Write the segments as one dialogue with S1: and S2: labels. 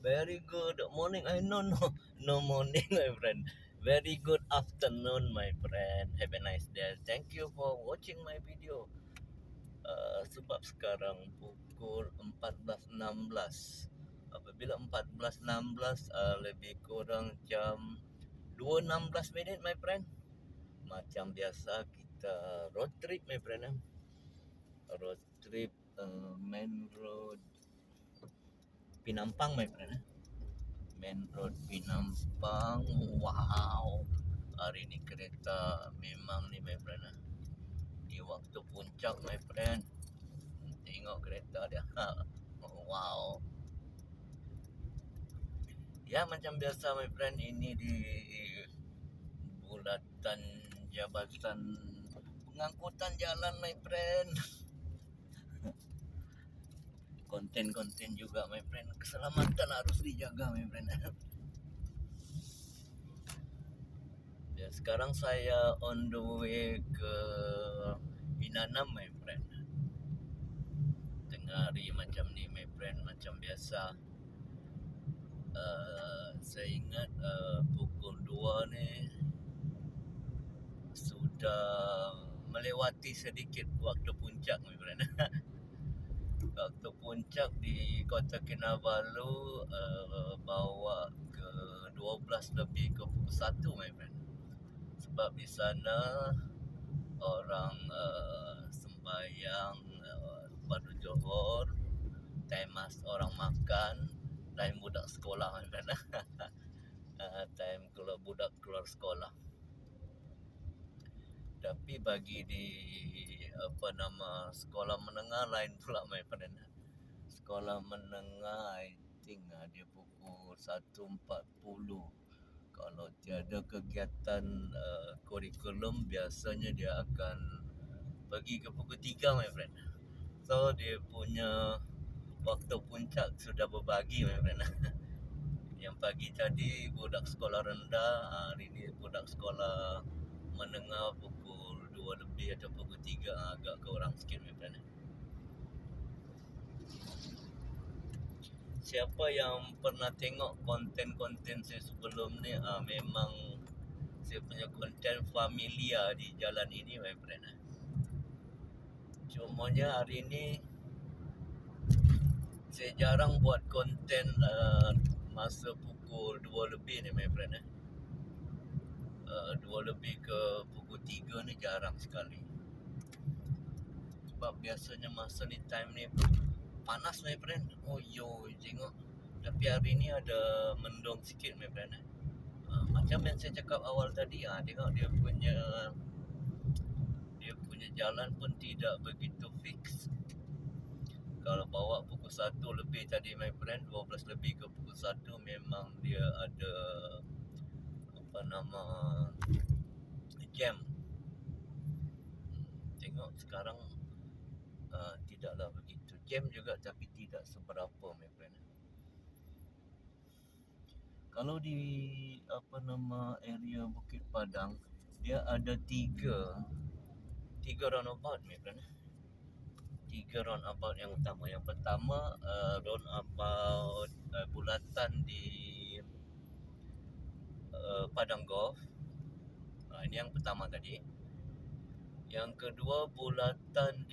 S1: Very good morning. I no morning, my friend. Very good afternoon, my friend. Have a nice day. Thank you for watching my video. Sebab sekarang pukul 14.16. Apabila 14.16, lebih kurang jam 2.16 minit, my friend. Macam biasa kita road trip, my friend. Road trip main road Pinampang, my friend. Main Road Pinampang. Wow, hari ni kereta memang ni, my friend. Di waktu puncak, my friend. Tengok kereta dia. Wow. Ya, macam biasa, my friend. Ini di bulatan Jabatan Pengangkutan Jalan, my friend. Konten-konten juga, my friend. Keselamatan harus dijaga, my friend. Ya, sekarang saya on the way ke Inanam, my friend. Tengah hari macam ni, my friend. Macam biasa, saya ingat pukul 2 ni sudah melewati sedikit waktu puncak, my friend. Waktu puncak di Kota Kinabalu bawa ke 12 lebih ke pukul 1, my friend. Sebab di sana orang sembahyang pada Johor, time orang makan, time budak sekolah, my friend. Time kalau budak keluar sekolah. Tapi bagi di sekolah menengah lain pula, my friend. Sekolah menengah I think dia pukul 1.40. Kalau tiada kegiatan kurikulum, biasanya dia akan pergi ke pukul 3, my friend. So dia punya waktu puncak sudah berbagi, my friend. Yang pagi tadi budak sekolah rendah, hari ni budak sekolah menengah pukul 2 lebih atau pukul 3, agak kurang sikit, my friend. Siapa yang pernah tengok konten-konten saya sebelum ni, memang saya punya konten familiar di jalan ini, my friend. Cumanya hari ni saya jarang buat konten masa pukul 2 lebih ni, my friend. 2 lebih ke pukul 3 ni jarang sekali. Sebab biasanya masa ni time ni panas, my friend. Oh yo, tengok. Tapi hari ni ada mendung sikit, my friend. Macam yang saya cakap awal tadi, tengok dia punya jalan pun tidak begitu fix. Kalau bawa pukul 1 lebih tadi, my friend, 12 lebih ke pukul 1, memang dia ada jam. Tengok sekarang tidaklah begitu jam juga, tapi tidak seberapa, my friend. Kalau di area Bukit Padang, dia ada tiga roundabout, my friend. 3 roundabout yang utama. Yang pertama roundabout bulatan di Padang Golf. Ini yang pertama tadi. Yang kedua bulatan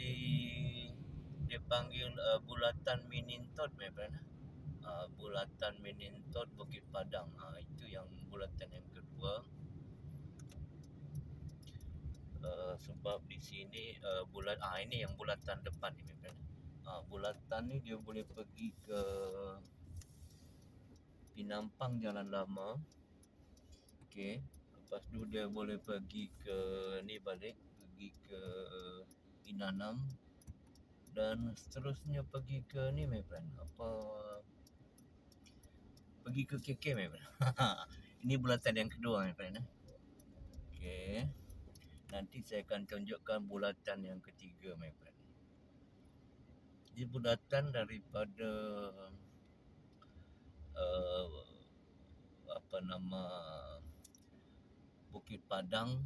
S1: dipanggil bulatan Minintot, my friend. Bulatan Minintot Bukit Padang. Itu yang bulatan yang kedua. Sebab di sini ini yang bulatan depan ni, my friend. Bulatan ni dia boleh pergi ke Pinampang Jalan Lama. Okey. Lepas tu dia boleh pergi ke ni balik, pergi ke Inanam, dan seterusnya pergi ke ni, my friend. Pergi ke KK, my friend. Ini bulatan yang kedua, my friend. Okey. Nanti saya akan tunjukkan bulatan yang ketiga, my friend. Ini bulatan daripada Bukit Padang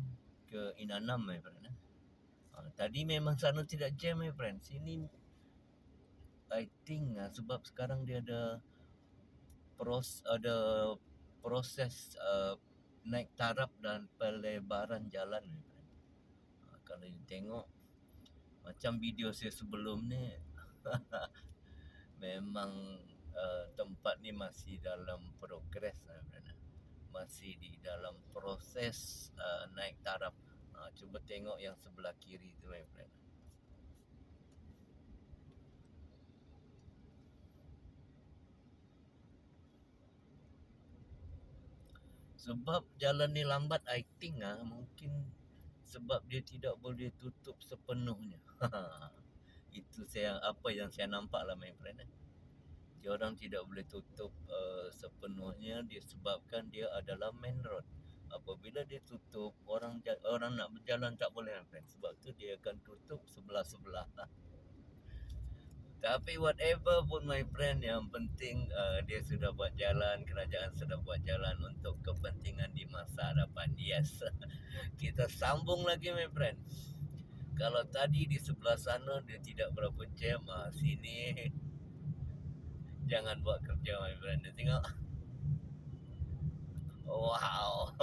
S1: ke Inanam, my friend. Tadi memang sana tidak jam, my friend. Sini I think sebab sekarang dia ada ada proses naik taraf dan pelebaran jalan. Kalau you tengok macam video saya sebelum ni memang tempat ni masih dalam progres, masih di dalam proses naik taraf. Cuba tengok yang sebelah kiri tu, my friend. Sebab jalan ni lambat, I think mungkin sebab dia tidak boleh tutup sepenuhnya. Itu apa yang saya nampak lah, my friend. Dia orang tidak boleh tutup sepenuhnya disebabkan dia adalah main road. Apabila dia tutup, orang nak berjalan tak boleh, my friend. Sebab tu dia akan tutup sebelah-sebelah. Tapi whatever pun, my friend, yang penting dia sudah buat jalan, kerajaan sudah buat jalan untuk kepentingan di masa hadapan. Yes. Kita sambung lagi, my friend. Kalau tadi di sebelah sana dia tidak berapa jam, sini jangan buat kerja, my friend. Dia tengok. Wow.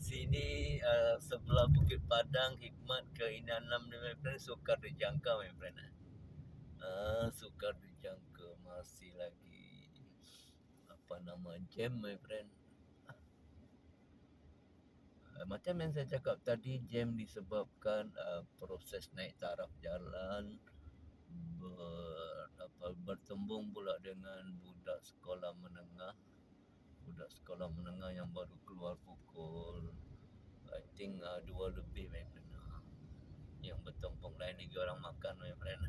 S1: Sini sebelah Bukit Padang, Hikmat ke Inanam ni, my friend, sukar dijangka, my friend. Sukar dijangka, masih lagi jam, my friend. Macam yang saya cakap tadi, jam disebabkan proses naik taraf jalan, bertembung pula dengan budak sekolah menengah yang baru keluar pukul I think 2 lebih, my friend. Yang bertempung lain lagi orang makan, my friend.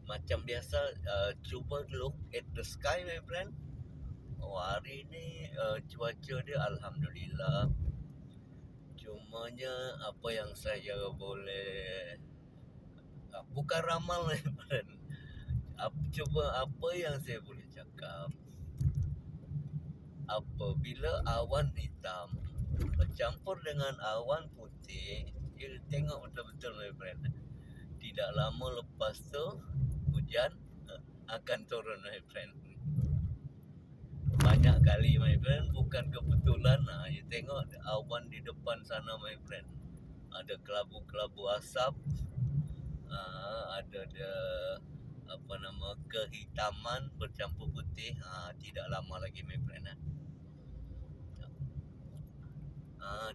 S1: Macam biasa, cuba look at the sky, my friend. Hari ni cuaca dia alhamdulillah. Cumanya apa yang saya boleh bukan ramal, my friend. Apa yang saya boleh cakap, apabila awan hitam bercampur dengan awan putih, you tengok betul-betul, my friend. Tidak lama lepas tu hujan akan turun, my friend. Banyak kali, my friend, bukan kebetulan. You tengok awan di depan sana, my friend. Ada kelabu-kelabu asap, ada kehitaman bercampur putih. Tidak lama lagi, my friend.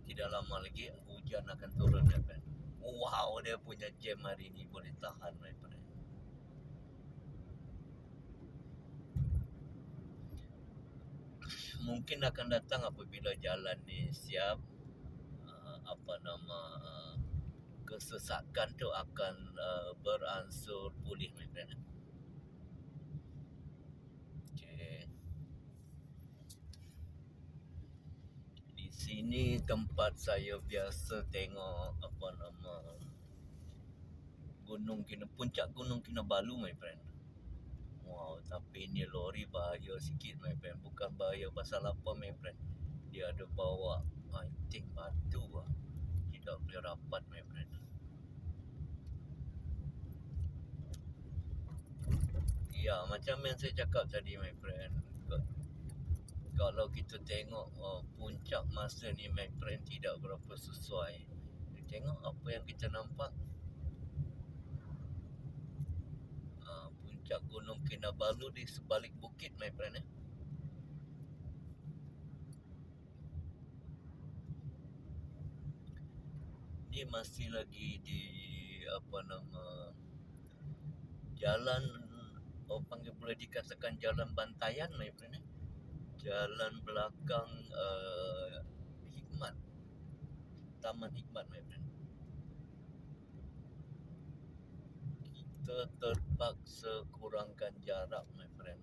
S1: Tidak lama lagi hujan akan turun, my friend. Wow, dia punya jam hari ni boleh tahan, my friend. Mungkin akan datang apabila jalan ni siap, kesesakan tu akan beransur pulih, my friend. Okay. Di sini tempat saya biasa tengok puncak Gunung Kinabalu, my friend. Wow, tapi ni lori bahaya sikit, my friend. Bukan bahaya pasal apa, my friend. Dia ada bawa I think batu tidak boleh rapat, my friend. Ya, macam yang saya cakap tadi, my friend. Kalau kita tengok puncak masa ni, my friend, tidak berapa sesuai. Tengok apa yang kita nampak. Puncak Gunung Kinabalu di sebalik bukit, my friend. Dia masih lagi di jalan, boleh dikatakan jalan Bantayan, my friend. Jalan belakang Hikmat, Taman Hikmat, my friend. Kita terpaksa kurangkan jarak, my friend.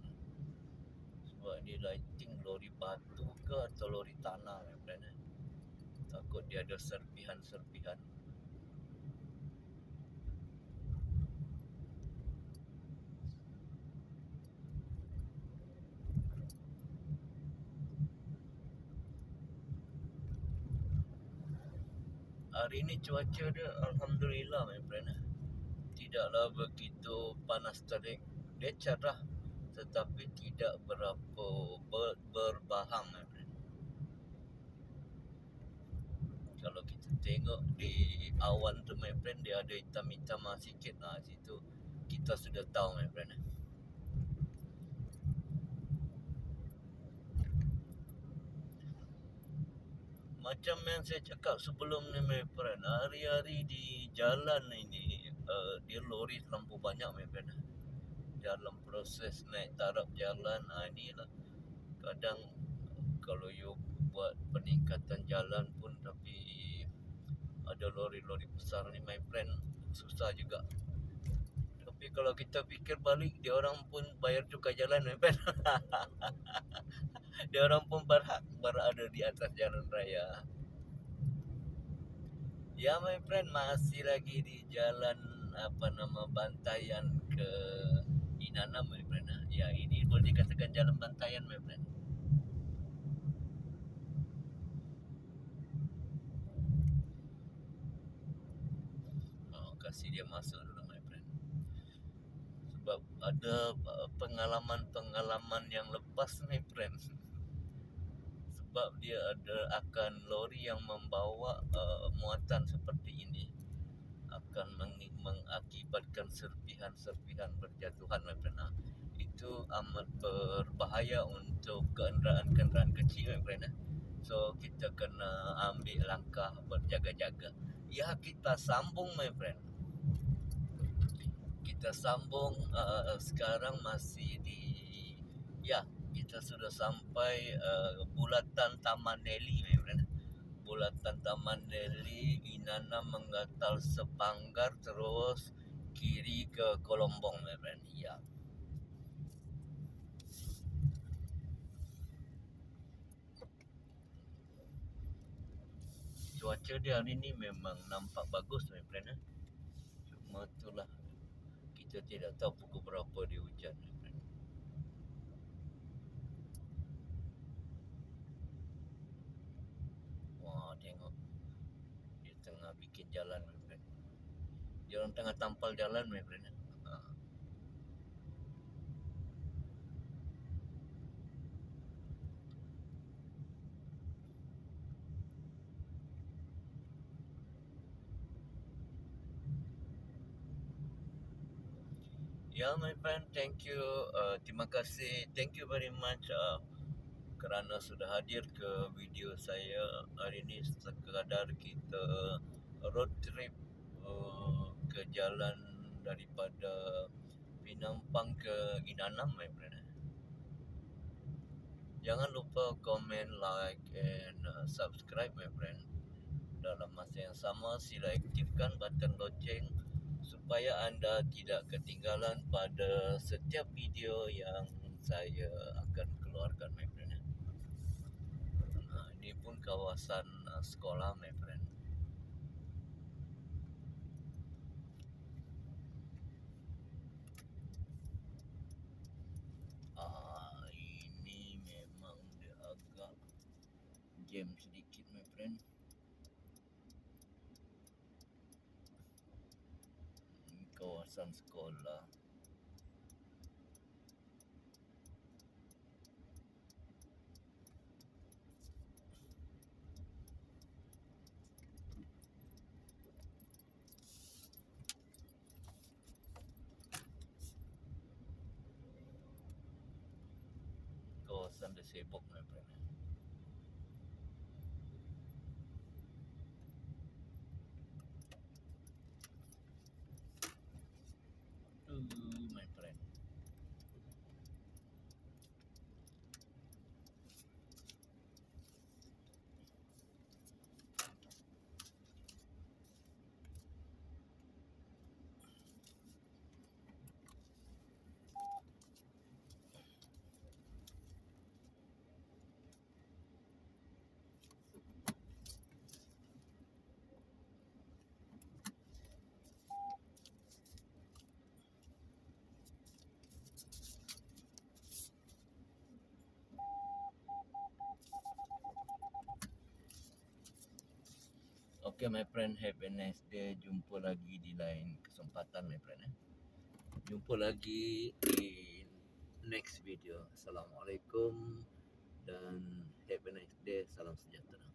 S1: Sebab ni lighting lori batu ke atau lori tanah, my friend. Takut dia ada serpihan-serpihan. Hari ni cuaca dia alhamdulillah, my friend. Tidaklah begitu panas terik, dia cerah tetapi tidak berapa berbahang, my friend. Kalau kita tengok di awan tu, my friend, dia ada hitam-hitam sikit. Situ kita sudah tahu, my friend. Macam yang saya cakap sebelum ni, my friend, hari-hari di jalan ini dia lori terlampau banyak, my friend. Dalam proses naik taraf jalan, inilah kadang kalau you buat peningkatan jalan pun tapi ada lori-lori besar ni, my friend, susah juga. Tapi kalau kita fikir balik, dia orang pun bayar cukai jalan, my friend. Dia orang pun berhak berada di atas jalan raya. Ya, my friend, masih lagi di jalan Bantayan ke Inanam, my friend. Ya, ini boleh dikatakan jalan Bantayan, my friend. Kasih dia masuk dulu, my friend. Sebab ada pengalaman-pengalaman yang lepas, my friend. Sebab dia akan lori yang membawa muatan seperti ini akan mengakibatkan serpihan-serpihan berjatuhan, my friend. Itu amat berbahaya untuk kenderaan-kenderaan kecil, my friend. So kita kena ambil langkah berjaga-jaga. Ya, kita sambung, my friend. Kita sambung sekarang masih kita sudah sampai bulatan Taman Nelly, my friend. Bulatan Taman Nelly, Inanam Menggatal Sepanggar, terus kiri ke Kolombong, my friend. Ya. Cuaca dia hari ni memang nampak bagus, my friend. Cuma itulah, kita tidak tahu pukul berapa dia hujan, my friend. Wah, tengok. Dia tengah bikin jalan, my friend. Dia orang tengah tampal jalan, my friend. Ya, my friend, thank you. Terima kasih. Thank you very much kerana sudah hadir ke video saya hari ini. Sekadar kita road trip ke jalan daripada Pinampang ke Inanam, my friend. Jangan lupa komen, like and subscribe, my friend. Dalam masa yang sama, sila aktifkan button loceng supaya anda tidak ketinggalan pada setiap video yang saya akan keluarkan, my friend. Ini pun kawasan sekolah, my friend. Ini memang dia agak jam sedikit, my friend. Ini kawasan sekolah. Kawasan Desebok, my friend. My friend. Okay, my friend, have a nice day. Jumpa lagi di lain kesempatan, my friend. Jumpa lagi di next video. Assalamualaikum dan have a nice day. Salam sejahtera.